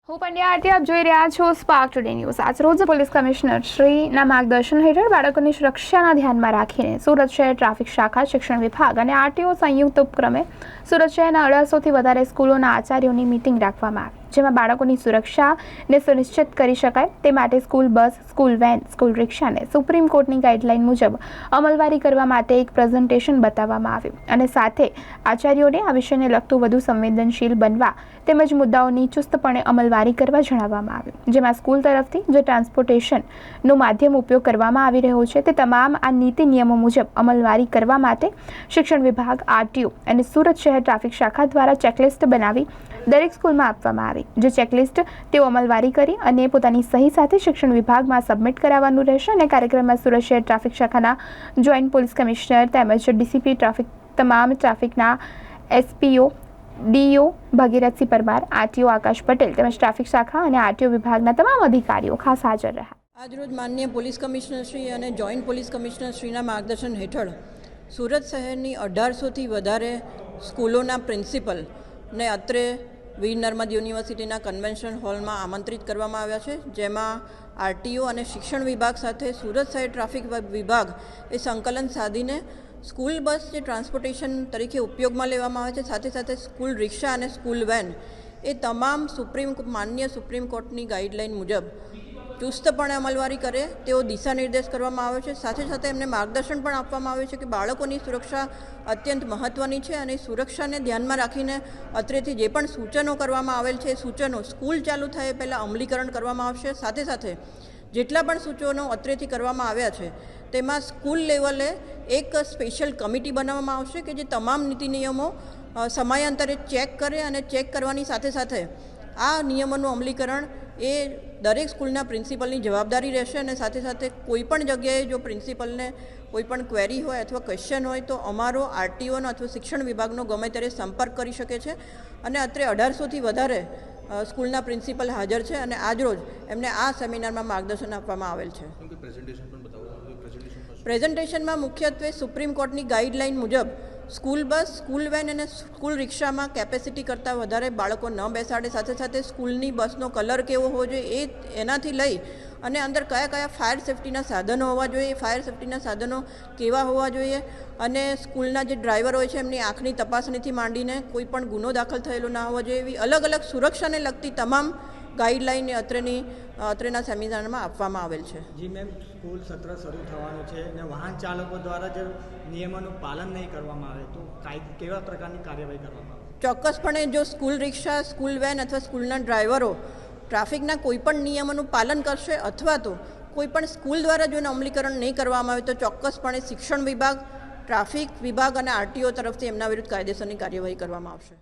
હું પંડ્યા આરતી આપ જોઈ રહ્યા છો સ્પાર્ક ટુડે ન્યૂઝ। આજ રોજ પોલીસ કમિશનર શ્રીના માર્ગદર્શન હેઠળ બાળકોની સુરક્ષાના ધ્યાનમાં રાખીને સુરત શહેર ટ્રાફિક શાખા, શિક્ષણ વિભાગ અને આરટીઓ સંયુક્ત ઉપક્રમે સુરત શહેરના 1800થી વધારે સ્કૂલોના આચાર્યોની મીટિંગ રાખવામાં આવી, જેમાં બાળકોની સુરક્ષાને સુનિશ્ચિત કરી શકાય તે માટે school bus, school van, school રિક્ષાને સુપ્રીમ કોર્ટની ગાઈડલાઈન મુજબ અમલવારી કરવા માટે એક પ્રેઝન્ટેશન બતાવવામાં આવ્યું અને સાથે આચાર્યોને આ વિષયને લગતું વધુ સંવેદનશીલ બનવા તેમજ મુદ્દાઓની ચુસ્તપણે અમલવારી કરવા જણાવવામાં આવ્યું, જેમાં સ્કૂલ તરફથી જે ટ્રાન્સપોર્ટેશનનો માધ્યમ ઉપયોગ કરવામાં આવી રહ્યો છે તે તમામ આ નીતિ નિયમો મુજબ અમલવારી કરવા માટે શિક્ષણ વિભાગ, આરટીઓ અને સુરત શહેર ટ્રાફિક શાખા દ્વારા ચેકલિસ્ટ બનાવી દરેક સ્કૂલમાં આપવામાં આવી, જે ચેકલિસ્ટ તેઓ અમલવારી કરી અને પોતાની સહી સાથે શિક્ષણ વિભાગમાં સબમિટ કરાવવાનું રહેશે અને કાર્યક્રમમાં સુરત શહેર ટ્રાફિક શાખાના જોઈન્ટ પોલીસ કમિશનર તેમજ ડીસીપી ટ્રાફિક, તમામ ટ્રાફિકના SPO, DO Bhagirathsinh Parmar, RTO Akash Patel તેમજ ટ્રાફિક શાખા અને આરટીઓ વિભાગના તમામ અધિકારીઓ ખાસ હાજર રહ્યા। આજરોજ માનનીય પોલીસ કમિશનર શ્રી અને જોઈન્ટ પોલીસ કમિશનર શ્રીના માર્ગદર્શન હેઠળ સુરત શહેરની 1800થી વધારે સ્કૂલોના પ્રિન્સિપલને અત્રે વીર નર્મદ યુનિવર્સિટીના કન્વેન્શન હોલમાં આમંત્રિત કરવામાં આવ્યા છે, જેમાં આરટીઓ અને શિક્ષણ વિભાગ સાથે સુરત શહેર ટ્રાફિક વિભાગ એ સંકલન સાધીને સ્કૂલ બસ જે ટ્રાન્સપોર્ટેશન તરીકે ઉપયોગમાં લેવામાં આવે છે, સાથે સાથે સ્કૂલ રિક્ષા અને સ્કૂલ વેન એ તમામ માનનીય સુપ્રીમ કોર્ટની ગાઈડલાઈન મુજબ ચુસ્તપણે અમલવારી કરે તેવો દિશા નિર્દેશ કરવામાં આવ્યો છે। સાથે સાથે એમને માર્ગદર્શન પણ આપવામાં આવ્યું છે કે બાળકોની સુરક્ષા અત્યંત મહત્ત્વની છે અને સુરક્ષાને ધ્યાનમાં રાખીને અત્રેથી જે પણ સૂચનો કરવામાં આવેલ છે એ સૂચનો સ્કૂલ ચાલુ થાય પહેલાં અમલીકરણ કરવામાં આવશે। સાથે સાથે જેટલા પણ સૂચનો અત્રેથી કરવામાં આવ્યા છે તેમાં સ્કૂલ લેવલે એક સ્પેશિયલ કમિટી બનાવવામાં આવશે કે જે તમામ નીતિ નિયમો સમયાંતરે ચેક કરે અને ચેક કરવાની સાથે સાથે આ નિયમોનું અમલીકરણ એ દરેક સ્કૂલના પ્રિન્સિપલની જવાબદારી રહેશે અને સાથે સાથે કોઈપણ જગ્યાએ જો પ્રિન્સિપલને કોઈપણ ક્વેરી હોય અથવા ક્વેશ્ચન હોય તો અમારો આરટીઓનો અથવા શિક્ષણ વિભાગનો ગમે ત્યારે સંપર્ક કરી શકે છે અને અત્રે 1800થી વધારે સ્કૂલના પ્રિન્સિપલ હાજર છે અને આજરોજ એમને આ સેમિનારમાં માર્ગદર્શન આપવામાં આવેલ છે। પ્રેઝન્ટેશનમાં મુખ્યત્વે સુપ્રીમ કોર્ટની ગાઈડલાઈન મુજબ સ્કૂલ બસ, સ્કૂલ વેન અને સ્કૂલ રિક્ષામાં કેપેસિટી કરતાં વધારે બાળકો ન બેસાડે, સાથે સાથે સ્કૂલની બસનો કલર કેવો હોવો જોઈએ એનાથી લઈ અને અંદર કયા કયા ફાયર સેફ્ટીના સાધનો હોવા જોઈએ, ફાયર સેફ્ટીના સાધનો કેવા હોવા જોઈએ અને સ્કૂલના જે ડ્રાઈવર હોય છે એમની આંખની તપાસણીથી માંડીને કોઈ પણ ગુનો દાખલ થયેલો ના હોવો જોઈએ, એવી અલગ અલગ સુરક્ષાને લગતી તમામ ગાઈડલાઈન અત્રેના સેમિનારમાં આપવામાં આવેલ છે। જી મેમ, સ્કૂલ સત્ર શરૂ થવાનું છે અને વાહન ચાલકો દ્વારા જે નિયમોનું પાલન નહીં કરવામાં આવે તો કેવા પ્રકારની કાર્યવાહી કરવામાં આવે? ચોક્કસપણે જો સ્કૂલ રિક્ષા, સ્કૂલ વેન અથવા સ્કૂલના ડ્રાઈવરો ટ્રાફિકના કોઈપણ નિયમોનું પાલન કરશે અથવા તો કોઈપણ સ્કૂલ દ્વારા જો અમલીકરણ નહીં કરવામાં આવે તો ચોક્કસપણે શિક્ષણ વિભાગ, ટ્રાફિક વિભાગ અને આરટીઓ તરફથી એમના વિરુદ્ધ કાયદેસરની કાર્યવાહી કરવામાં આવશે।